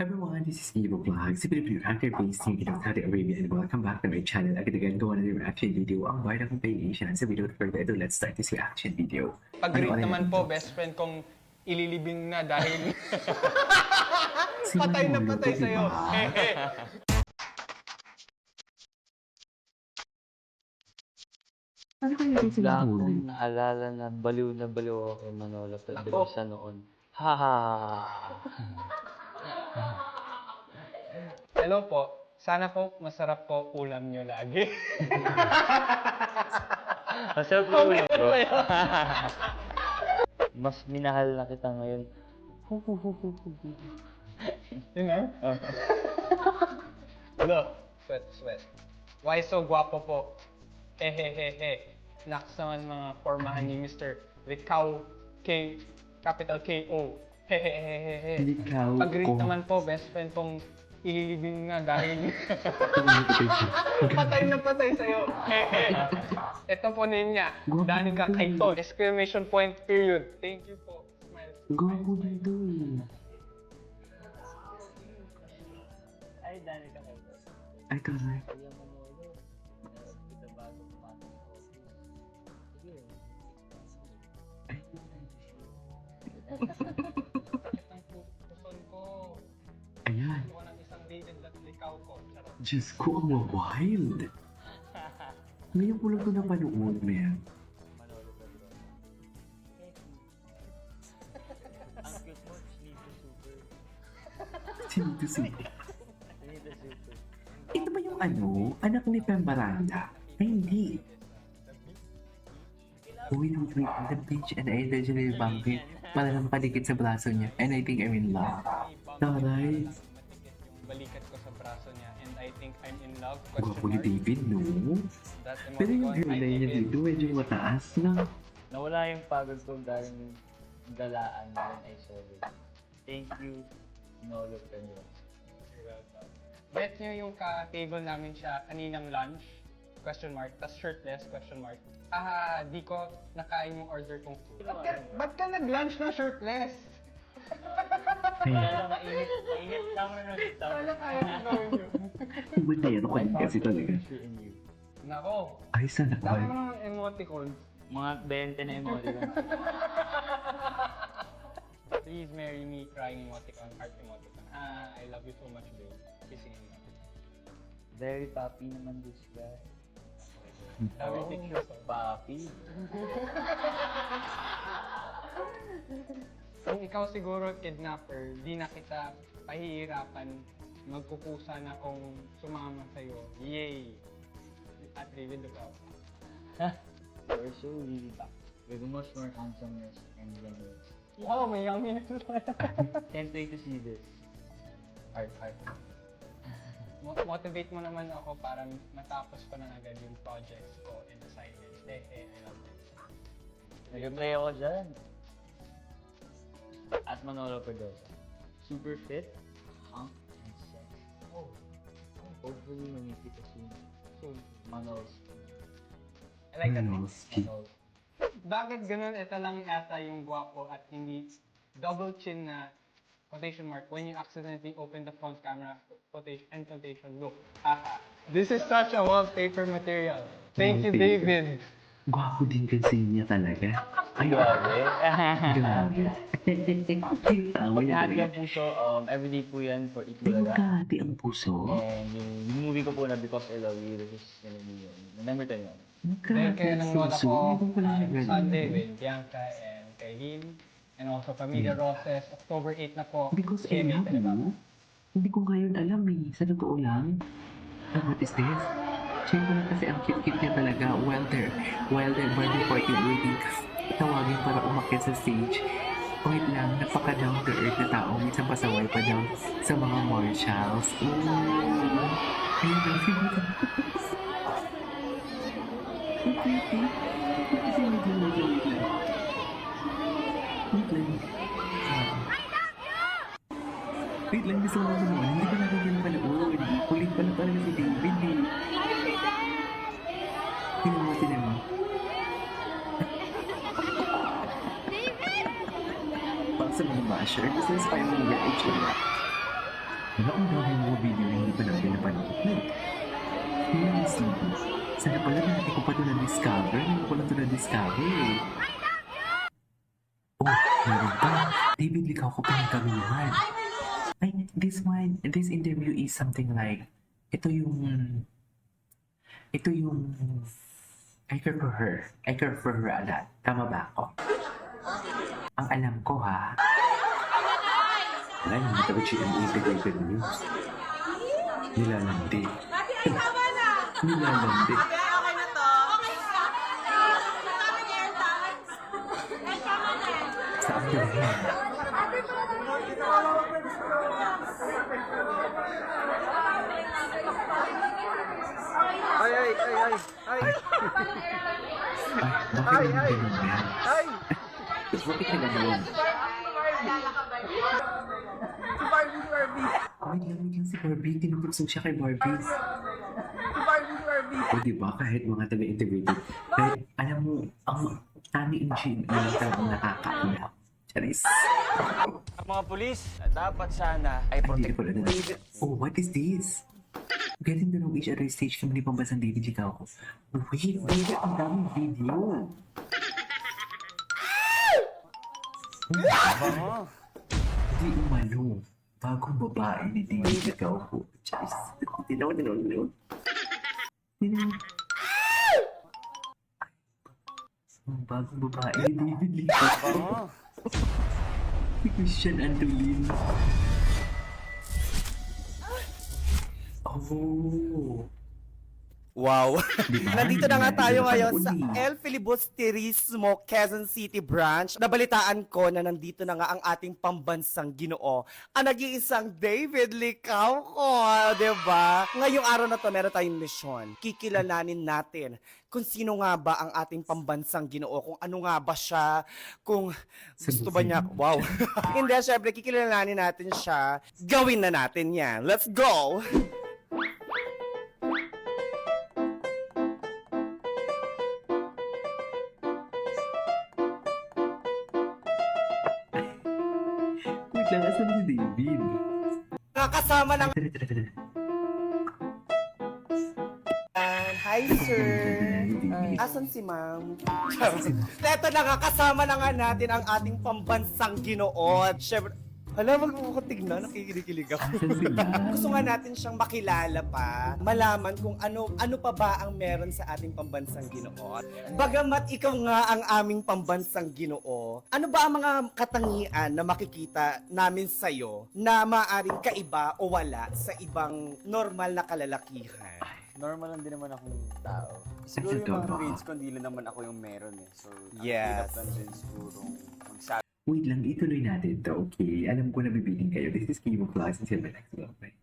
Everyone, this is Evo Vlog, si Pilipino actor based in Saudi Arabia, and welcome back to my channel. Agad-agad gawa na yung reaction video ang Barda Compilation. Sa video further ado, let's start this reaction video. Pag-greet naman po, best friend kong ililibing na dahil patay na patay sa'yo. Ano kaya yung Bigla akong naalala na baliw ako kay Manolo Pedrosa noon. Ha ha. Hello po, sana po masarap po ulam nyo lagi. Masarap na ulo bro. Mas minahal na kita ngayon. Yun nga? Hello. Sweat. Why so gwapo po? Hehehehe. Naks naman mga formahan ni Mr. Ricao K. Capital K.O. Hehehehe. Ikaw Pag-greet ko. naman po, best friend pong ililibing nga dahil patay na patay sa'yo. Ito po niya. Dahil ka kay to. Exclamation point period. Thank you po. Smile. Gago na doon. Ay, dami ka kayo. Ay, taray. Kuya Manolo. Kita bago pumasok sa office. Sige. Itang puson ko. Ayan. Gusto ko ng isang dated at likaw ko. Charot. Diyos ko, ang wild. Ngayon ko lang ito napanood, man. Manolo Pedrosa. Ang cute mo, Sneaky Super. Sinito si... Sneaky Super. Ito ba yung ano? Anak ni Pembaranda? Ay, hindi. Wait. The beach and I imaginary bumping. Malalang palikit sa braso niya. And I think I'm in love. Taray. Matigas yung balikat ko sa braso niya. And I think I'm in love. Gwapo ni David, no? That Pero yung emoticon, girl I line niya think dito, medyo mataas na. Nawala yung pagod ko dahil galaan when I saw it. Thank you, Manolo Pedrosa. Bet niyo yung ka-table namin siya kaninang lunch? Question mark. Tas shirtless? Question mark. Di ko nakain yung order kong food. Ba't ka nag-lunch na shirtless? Kaya mainit lang na dito. Wala kaya na gawin yun. Iba na yan ako kasi talaga. Nako. Ay, sana Dami all. mo ng emoticons. Mga 20 na emoticon. Please marry me, crying emoticon, heart emoticon. I love you so much, babe. Kissing me. Very papi naman this guy. Sabi pictures of Papi. Kung ikaw siguro kidnapper, di na kita pahihirapan, magkukusa na kung sumama sa'yo. Yay! At David Dubaw. You're so really back. With much more handsomeness and genuine. Wow, may yumminess na. Can't wait to see this. Heart. Motivate mo naman ako para matapos ko na agad yung projects ko and assignments. I love it. Nag-play ako dyan. At Manolo Pedrosa. Super fit, hunk, and sex. Oh, Hopefully, mamit kita soon. Manolos. I like that. Manolos. Bakit ganun? Ito lang yata yung guwapo at hindi double chin na quotation mark when you accidentally open the front camera quotation and quotation look. This is such a wallpaper material. Thank you, David. Gwapo din kasi niya talaga. Ay, Grabe. grabe. Tawa niya Lahat talaga. ng puso, everyday po yan for Ay, Itbulaga. magkati ang puso. And yung movie ko po na Because I Love You, this is gonna be yun. November 10 yun. Thank Magkati you ang ng lola puso. ko Hindi ko pala siya ganun. Sunday with Bianca and Kailin. And also Pamilya Roses. October 8 na po. Because I Kemi, love diba? you. Hindi ko ngayon alam eh. Sa totoo lang. What is this? Check ko na kasi ang cute-cute niya talaga. While their birthday party waiting, tawagin para umakyat sa stage. Wait lang, napaka-down to earth na tao. Minsan pasaway pa daw sa mga marshals. Ooh. Ayun lang, siguro. Ang pretty. Kasi medyo wait lang. Wait lang. Wait lang, gusto ko naman naman. Hindi ko natin yung panood. Kulit pala talaga si David eh. Tinan mo. Para sa mga basher, gusto inspire mo yung age ko. Wala kung dami mga video na hindi pa natin napanood na. Yung CD. Sana pala na hindi ko pa ito na-discover. Hindi ko lang ito na-discover eh. Oh, meron pa. David Licao ko pa yung kamihan. Ay, this interview is something like, ito yung I care for her. I care for her a lot. Tama ba ako? Ang alam ko ha. Wala, hindi dapat siya ang integrated news. Nilalandi. Nilalandi. Okay na to. Saan ba yan? Ay! Ay, bakit naman ganun yan? Ay! Bakit ka ganun? Wait lang si Barbie. Tinutugso siya kay Barbie. O diba, kahit mga taga-integrated, kahit alam mo, ang Tani Engine ay talagang nakakaiyak. Charis. Ang mga pulis, dapat sana ay Hindi protect. ko na Oh, what is this? Getting to know each other stage kami ni Pambasan David Licao ko. Wait, baby, ang daming video. Bango. Hindi umano. Bagong babae ni David Licao ko. Charis. Tinaw. Ang bagong babae ni David Licao ko. Bango. Si Christian Antolin. Oh. Wow. Diba? Nandito na nga tayo ngayon sa Uli. El Filibusterismo, Quezon City branch. Nabalitaan ko na nandito na nga ang ating pambansang Ginoo, ang nag-iisang David Licao ko, diba? Ngayong araw na to, meron tayong misyon. Kikilalanin natin kung sino nga ba ang ating pambansang Ginoo, kung ano nga ba siya, kung gusto ba niya, wow. Hindi, syempre, kikilalanin natin siya. Gawin na natin yan. Let's go! Wait lang, asan si David? Nakasama ng Tara. Hi, sir. Asan si ma'am? Eto na nga, kasama na nga natin ang ating pambansang Ginoo. Siyempre, hala, wag mo ko tignan, nakikilig ako. Asan sila? Gusto nga natin siyang makilala pa, malaman kung ano pa ba ang meron sa ating pambansang Ginoo. Bagamat ikaw nga ang aming pambansang Ginoo, ano ba ang mga katangian na makikita namin sa'yo na maaaring kaiba o wala sa ibang normal na kalalakihan? Normal lang din naman akong tao. Siguro yung mga grades ko, hindi lang naman ako yung meron eh. So, ang Yes. hirap lang din siguro magsabi. Wait lang, ituloy natin to, okay? Alam ko na bibiling kayo. This is Kimo Plus and Silver Next. Okay.